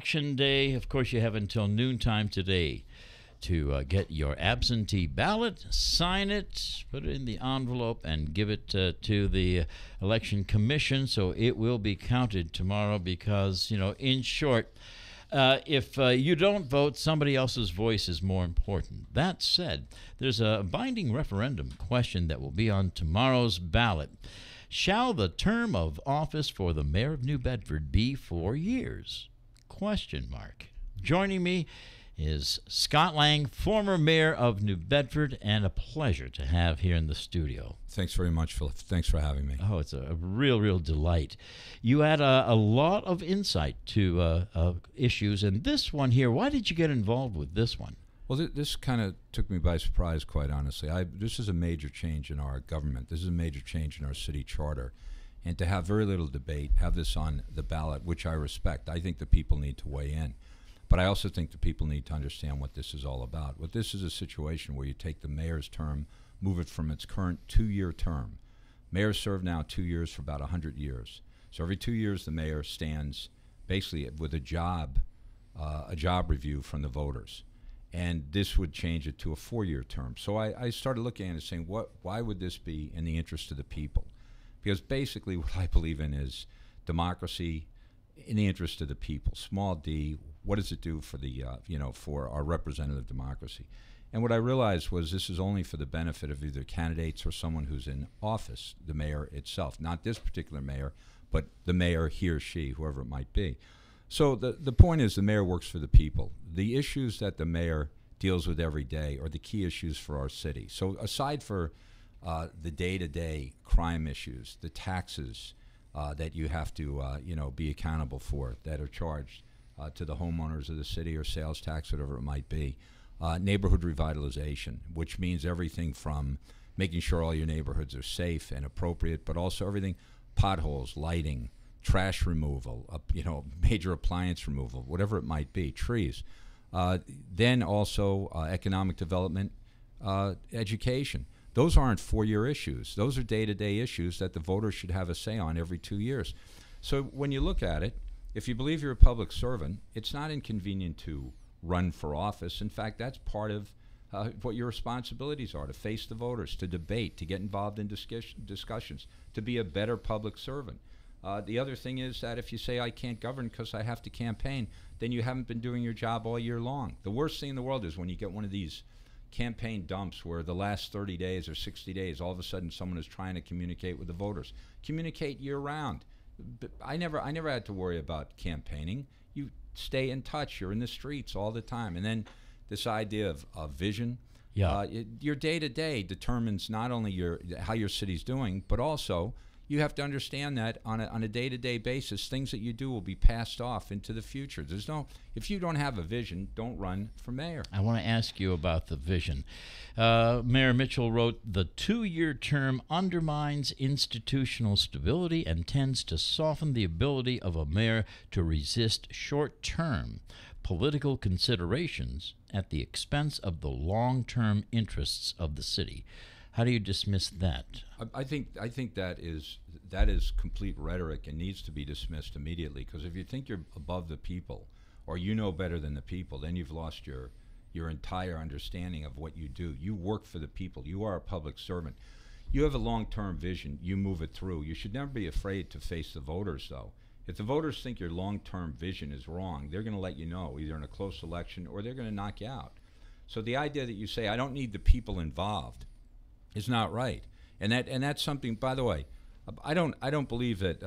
Election Day. Of course, you have until noontime today to get your absentee ballot, sign it, put it in the envelope, and give it to the Election Commission so it will be counted tomorrow because, in short, if you don't vote, somebody else's voice is more important. That said, there's a binding referendum question that will be on tomorrow's ballot. Shall the term of office for the mayor of New Bedford be 4 years? Question mark. Joining me is Scott Lang, former mayor of New Bedford, and a pleasure to have here in the studio. Thanks very much, Philip. Thanks for having me. Oh, it's a real delight. You had a lot of insight to issues, and this one here, why did you get involved with this one? Well, this kind of took me by surprise, quite honestly. This is a major change in our government. This is a major change in our city charter. And to have very little debate, have this on the ballot, which I respect. I think the people need to weigh in. But I also think the people need to understand what this is all about. What this is a situation where you take the mayor's term, move it from its current 2-year term. Mayors serve now 2 years for about 100 years. So every 2 years the mayor stands basically with a job review from the voters. And this would change it to a 4-year term. So I started looking at it saying, why would this be in the interest of the people? Because basically what I believe in is democracy in the interest of the people, small d. What does it do for the, for our representative democracy? And what I realized was this is only for the benefit of either candidates or someone who's in office, the mayor itself. Not this particular mayor, but the mayor, he or she, whoever it might be. So the point is the mayor works for the people. The issues that the mayor deals with every day are the key issues for our city. So aside for the day-to-day crime issues, the taxes that you have to, be accountable for that are charged to the homeowners of the city, or sales tax, whatever it might be. Neighborhood revitalization, which means everything from making sure all your neighborhoods are safe and appropriate, but also everything, potholes, lighting, trash removal, major appliance removal, whatever it might be, trees. Then also economic development, education. Those aren't 4-year issues. Those are day-to-day issues that the voters should have a say on every 2 years. So when you look at it, if you believe you're a public servant, it's not inconvenient to run for office. In fact, that's part of what your responsibilities are, to face the voters, to debate, to get involved in discussions, to be a better public servant. The other thing is that if you say, I can't govern because I have to campaign, then you haven't been doing your job all year long. The worst thing in the world is when you get one of these campaign dumps where the last 30 days or 60 days, all of a sudden someone is trying to communicate with the voters. Communicate year-round. I never had to worry about campaigning. You stay in touch. You're in the streets all the time. And then this idea of vision. Yeah. Your day-to-day determines not only how your city's doing, but also you have to understand that on a day-to-day basis, things that you do will be passed off into the future. If you don't have a vision, don't run for mayor. I want to ask you about the vision. Mayor Mitchell wrote, the 2-year term undermines institutional stability and tends to soften the ability of a mayor to resist short-term political considerations at the expense of the long-term interests of the city. How do you dismiss that? I think that is complete rhetoric and needs to be dismissed immediately, because if you think you're above the people or you know better than the people, then you've lost your entire understanding of what you do. You work for the people. You are a public servant. You have a long-term vision. You move it through. You should never be afraid to face the voters, though. If the voters think your long-term vision is wrong, they're going to let you know, either in a close election or they're going to knock you out. So the idea that you say, I don't need the people involved, is not right. And that's something, by the way, I don't believe that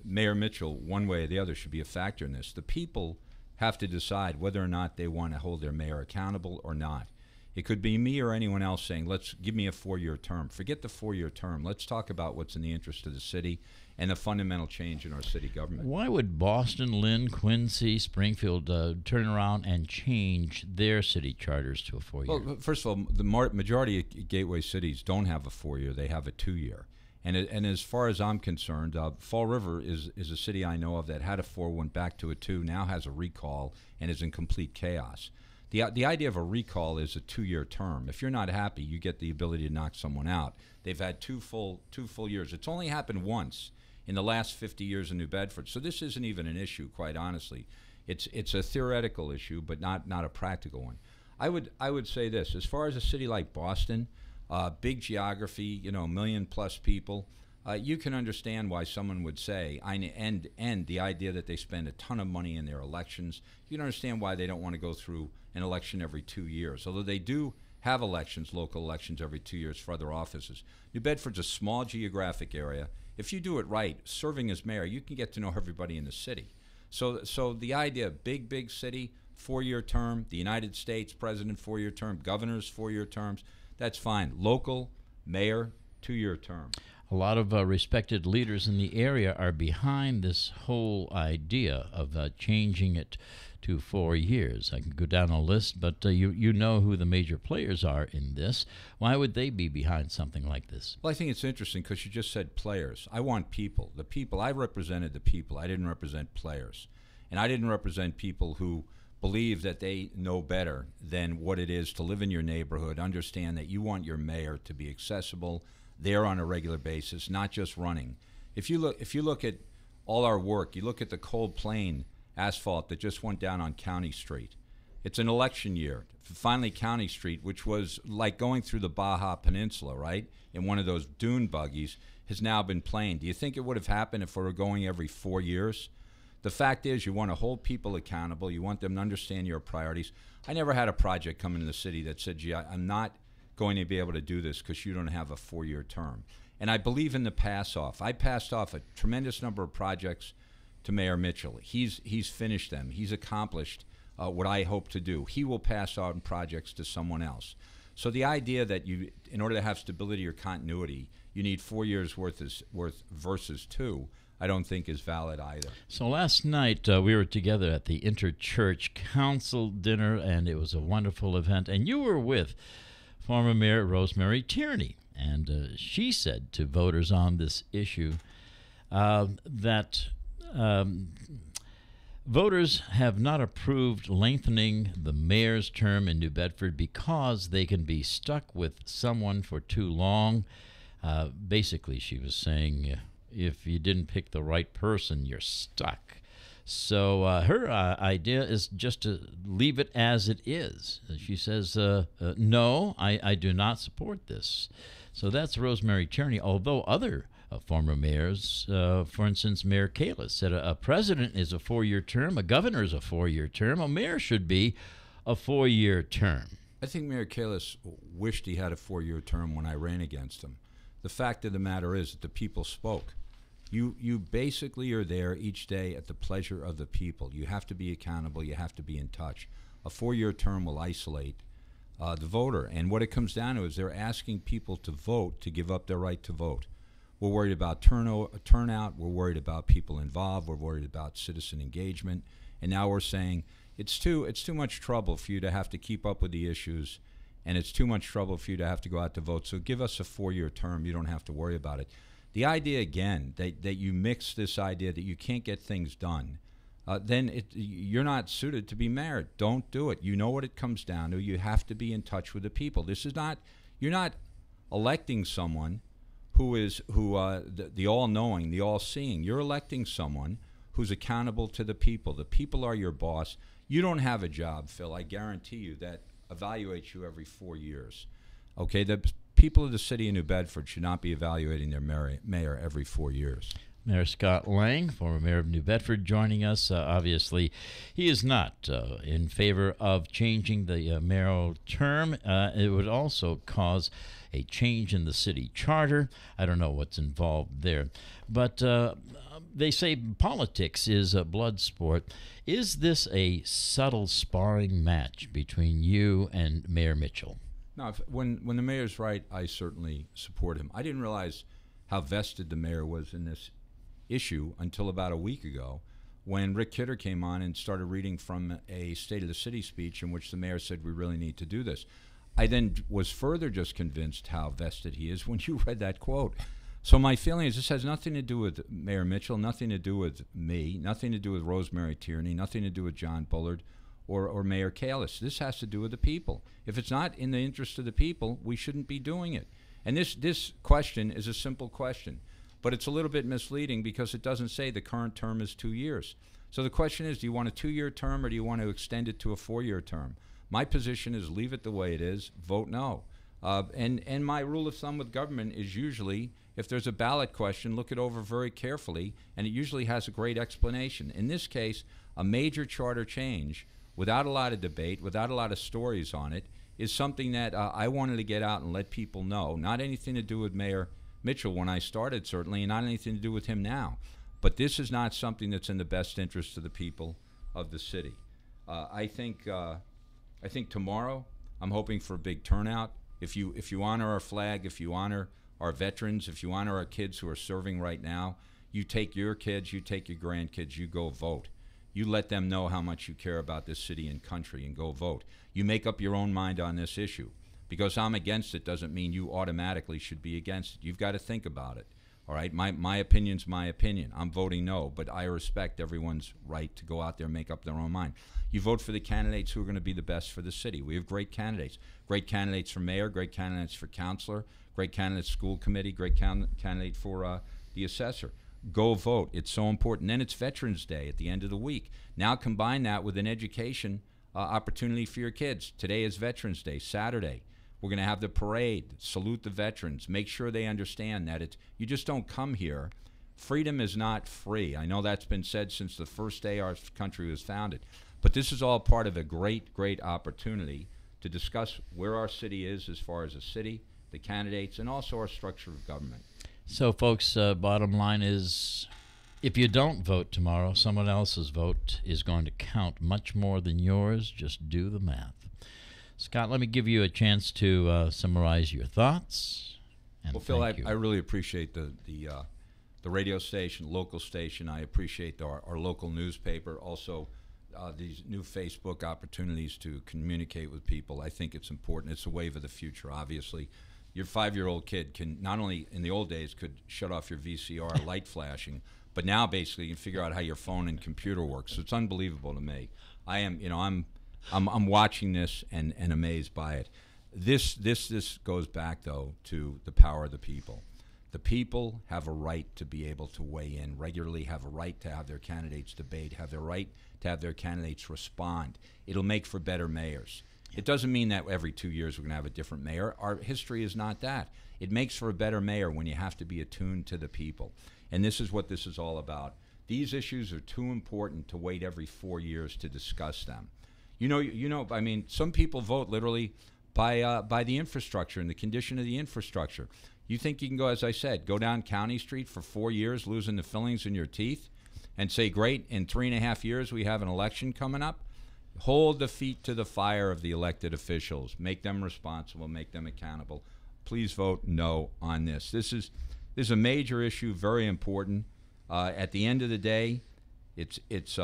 Mayor Mitchell, one way or the other, should be a factor in this. The people have to decide whether or not they want to hold their mayor accountable or not. It could be me or anyone else saying, give me a 4-year term. Forget the 4-year term. Let's talk about what's in the interest of the city and the fundamental change in our city government. Why would Boston, Lynn, Quincy, Springfield turn around and change their city charters to a 4-year? Well, first of all, the majority of gateway cities don't have a 4-year. They have a 2-year. And as far as I'm concerned, Fall River is a city I know of that had a 4, went back to a 2, now has a recall, and is in complete chaos. The idea of a recall is a 2-year term. If you're not happy, you get the ability to knock someone out. They've had two full years. It's only happened once in the last 50 years in New Bedford. So this isn't even an issue, quite honestly. It's a theoretical issue, but not a practical one. I would say this: as far as a city like Boston, big geography, you know, 1 million plus people, you can understand why someone would say, and the idea that they spend a ton of money in their elections. You can understand why they don't want to go through an election every 2 years, although they do have elections, local elections every 2 years for other offices. New Bedford's a small geographic area. If you do it right, serving as mayor, you can get to know everybody in the city. So the idea of big city, 4-year term, the United States president, 4-year term, governors, 4-year terms, that's fine. Local, mayor, 2-year term. A lot of respected leaders in the area are behind this whole idea of changing it to 4 years. I can go down a list, but you know who the major players are in this. Why would they be behind something like this? Well, I think it's interesting because you just said players. I want people. The people. I represented the people. I didn't represent players. And I didn't represent people who believe that they know better than what it is to live in your neighborhood, understand that you want your mayor to be accessible, there on a regular basis, not just running. If you look at all our work, you look at the Cold Plain asphalt that just went down on County Street. It's an election year. Finally, County Street, which was like going through the Baja Peninsula, right, in one of those dune buggies, has now been planed. Do you think it would have happened if we were going every 4 years? The fact is, you want to hold people accountable. You want them to understand your priorities. I never had a project come into the city that said, gee, I'm not going to be able to do this because you don't have a 4-year term. And I believe in the pass-off. I passed off a tremendous number of projects to Mayor Mitchell. He's finished them. He's accomplished what I hope to do. He will pass on projects to someone else. So the idea that you, in order to have stability or continuity, you need 4 years worth versus 2, I don't think is valid either. So last night we were together at the Interchurch Council dinner, and it was a wonderful event. And you were with former Mayor Rosemary Tierney, and she said to voters on this issue that voters have not approved lengthening the mayor's term in New Bedford because they can be stuck with someone for too long. Basically, she was saying if you didn't pick the right person, you're stuck. So her idea is just to leave it as it is. She says, no, I do not support this. So that's Rosemary Tierney, although other former mayors, for instance, Mayor Kalis said a president is a 4-year term, a governor is a 4-year term, a mayor should be a 4-year term. I think Mayor Kalis wished he had a 4-year term when I ran against him. The fact of the matter is that the people spoke. You basically are there each day at the pleasure of the people. You have to be accountable. You have to be in touch. A 4-year term will isolate the voter. And what it comes down to is they're asking people to vote to give up their right to vote. We're worried about turnout. We're worried about people involved. We're worried about citizen engagement. And now we're saying it's too much trouble for you to have to keep up with the issues, and it's too much trouble for you to have to go out to vote. So give us a 4-year term. You don't have to worry about it. The idea, again, that you mix this idea that you can't get things done, then you're not suited to be mayor. Don't do it. You know what it comes down to. You have to be in touch with the people. This is not, you're not electing someone who is the all-knowing, the all-seeing. You're electing someone who's accountable to the people. The people are your boss. You don't have a job, Phil, I guarantee you, that evaluates you every 4 years. Okay, the people of the city of New Bedford should not be evaluating their mayor every 4 years. Mayor Scott Lang, former mayor of New Bedford, joining us. Obviously, he is not in favor of changing the mayoral term. It would also cause a change in the city charter. I don't know what's involved there. But they say politics is a blood sport. Is this a subtle sparring match between you and Mayor Mitchell? No, when the mayor's right, I certainly support him. I didn't realize how vested the mayor was in this issue until about a week ago when Rick Kidder came on and started reading from a State of the City speech in which the mayor said we really need to do this. I then was further just convinced how vested he is when you read that quote. So my feeling is this has nothing to do with Mayor Mitchell, nothing to do with me, nothing to do with Rosemary Tierney, nothing to do with John Bullard or Mayor Kalis. This has to do with the people. If it's not in the interest of the people, we shouldn't be doing it. And this question is a simple question, but it's a little bit misleading because it doesn't say the current term is 2 years. So the question is, do you want a 2-year term or do you want to extend it to a 4-year term? My position is leave it the way it is, vote no. And my rule of thumb with government is usually, if there's a ballot question, look it over very carefully, and it usually has a great explanation. In this case, a major charter change, without a lot of debate, without a lot of stories on it, is something that I wanted to get out and let people know. Not anything to do with Mayor Mitchell when I started, certainly, and not anything to do with him now. But this is not something that's in the best interest of the people of the city. I think tomorrow, I'm hoping for a big turnout. If you honor our flag, if you honor our veterans, if you honor our kids who are serving right now, you take your kids, you take your grandkids, you go vote. You let them know how much you care about this city and country, and go vote. You make up your own mind on this issue. Because I'm against it doesn't mean you automatically should be against it. You've got to think about it. All right, my opinion's my opinion. I'm voting no, but I respect everyone's right to go out there and make up their own mind. You vote for the candidates who are going to be the best for the city. We have great candidates for mayor, great candidates for councilor, great candidates school committee, great candidate for the assessor. Go vote. It's so important. Then it's Veterans Day at the end of the week. Now combine that with an education opportunity for your kids. Today is Veterans Day, Saturday. We're going to have the parade, salute the veterans, make sure they understand that you just don't come here. Freedom is not free. I know that's been said since the first day our country was founded. But this is all part of a great, great opportunity to discuss where our city is as far as a city, the candidates, and also our structure of government. So, folks, bottom line is, if you don't vote tomorrow, someone else's vote is going to count much more than yours. Just do the math. Scott, let me give you a chance to summarize your thoughts. And well, Phil, I really appreciate the radio station, local station. I appreciate our local newspaper. Also, these new Facebook opportunities to communicate with people. I think it's important. It's a wave of the future, obviously. Your 5-year-old kid can not only, in the old days, could shut off your VCR light flashing, but now basically you can figure out how your phone and computer works. So it's unbelievable to me. I'm watching this and amazed by it. This goes back, though, to the power of the people. The people have a right to be able to weigh in regularly, have a right to have their candidates debate, have their right to have their candidates respond. It'll make for better mayors. It doesn't mean that every 2 years we're going to have a different mayor. Our history is not that. It makes for a better mayor when you have to be attuned to the people. And this is what this is all about. These issues are too important to wait every 4 years to discuss them. I mean, some people vote literally by the infrastructure and the condition of the infrastructure. You think you can go, as I said, go down County Street for 4 years, losing the fillings in your teeth, and say, great, in 3.5 years we have an election coming up? Hold the feet to the fire of the elected officials. Make them responsible. Make them accountable. Please vote no on this. This is a major issue, very important. At the end of the day, it's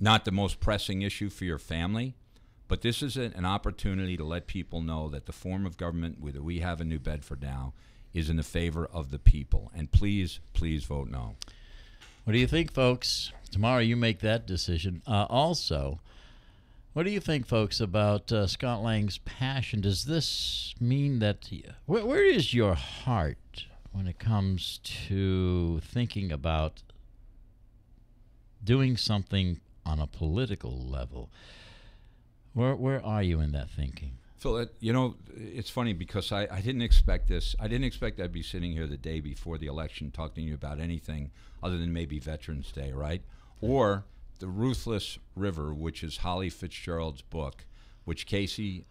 not the most pressing issue for your family, but this is an opportunity to let people know that the form of government that we have in New Bedford now is in the favor of the people. And please, please vote no. What do you think, folks? Tomorrow you make that decision. Also, what do you think, folks, about Scott Lang's passion? Does this mean that where is your heart when it comes to thinking about doing something on a political level? Where are you in that thinking? Phil, it's funny because I didn't expect this. I didn't expect I'd be sitting here the day before the election talking to you about anything other than maybe Veterans Day, right? Or The Ruthless River, which is Holly Fitzgerald's book, which Casey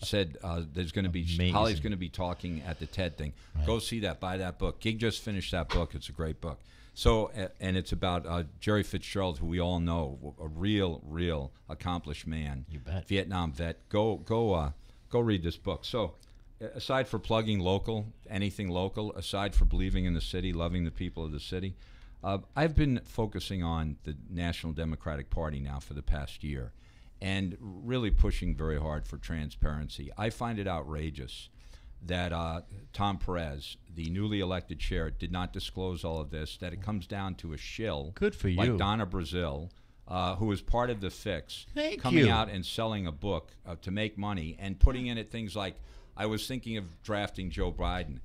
said there's going to be Amazing. Holly's going to be talking at the TED thing. Right. Go see that. Buy that book. Gig just finished that book. It's a great book. So, and it's about Jerry Fitzgerald, who we all know, a real accomplished man. You bet. Vietnam vet. Go read this book. So, aside for plugging anything local, aside for believing in the city, loving the people of the city, I've been focusing on the National Democratic Party now for the past year and really pushing very hard for transparency. I find it outrageous that Tom Perez, the newly elected chair, did not disclose all of this, that it comes down to a shill. Good for you. Like Donna Brazil, who is part of the fix, Thank coming you. out and selling a book to make money and putting in it things like, I was thinking of drafting Joe Biden.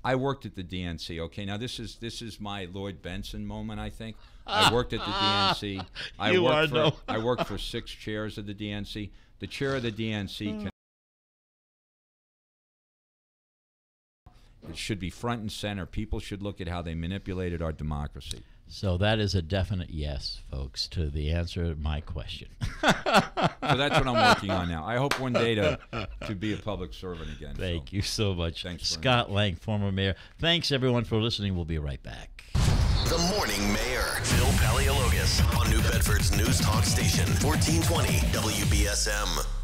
I worked at the DNC. Okay, now this is my Lloyd Benson moment. I think I worked at the DNC. I worked for 6 chairs of the DNC. The chair of the DNC it should be front and center. People should look at how they manipulated our democracy. So that is a definite yes, folks, to the answer to my question. So that's what I'm working on now. I hope one day to be a public servant again. Thank you so much. Thanks, Scott Lang, former mayor. Thanks, everyone, for listening. We'll be right back. The Morning Mayor, Phil Paleologos, on New Bedford's News Talk Station, 1420 WBSM.